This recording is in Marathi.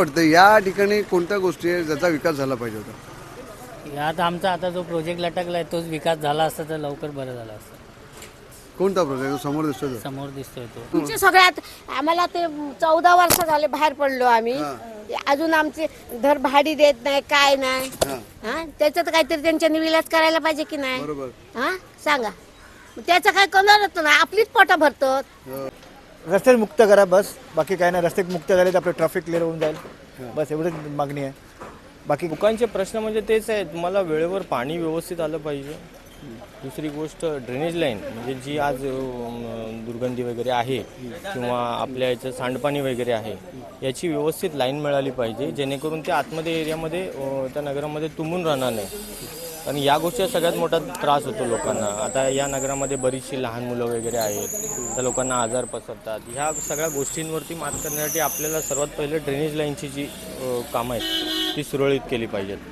वाटतं या ठिकाणी कोणत्या गोष्टी आहे ज्याचा विकास झाला पाहिजे होता? यात आमचा आता जो प्रोजेक्ट लटकलाय तोच विकास झाला असता तर लवकर बरं झालं असतं. कोणता प्रोजेक्ट समोर दिसतोय तो? समोर दिसतोय तो. तुमचे सगळ्यात आम्हाला ते 14 वर्ष झाले बाहेर पडलो आम्ही. अजून आमचे घर भाडी देत नाही काय नाही. हा त्याच्यात काहीतरी त्यांच्या विलास करायला पाहिजे की नाही. बरोबर. हा सांगा त्याचं काय करणारच नाही आपलीच पोटा भरतात. रस्ते मुक्त करा बस, बाकी काय नाही. रस्ते मुक्त झाले तर आपलं ट्रॅफिक क्लिअर होऊन जाईल, बस एवढीच मागणी आहे. बाकी लोकांचे प्रश्न म्हणजे तेच आहे, तुम्हाला वेळेवर पाणी व्यवस्थित आलं पाहिजे. दुसरी गोष्ट ड्रेनेज लाईन म्हणजे जी आज दुर्गंधी वगैरे आहे किंवा आपल्या याचं सांडपाणी वगैरे आहे याची व्यवस्थित लाईन मिळाली पाहिजे, जेणेकरून ते आतमध्ये एरियामध्ये त्या नगरामध्ये तुंबून राहणार नाही. आणि या गोष्टीचा सगळ्यात मोठा त्रास होतो लोकांना. आता या नगरामध्ये बरीचशी लहान मुलं वगैरे आहेत, त्या लोकांना आजार पसरतात. ह्या सगळ्या गोष्टींवरती मात करण्यासाठी आपल्याला सर्वात पहिले ड्रेनेज लाईनची जी कामं आहेत ती सुरळीत केली पाहिजेत.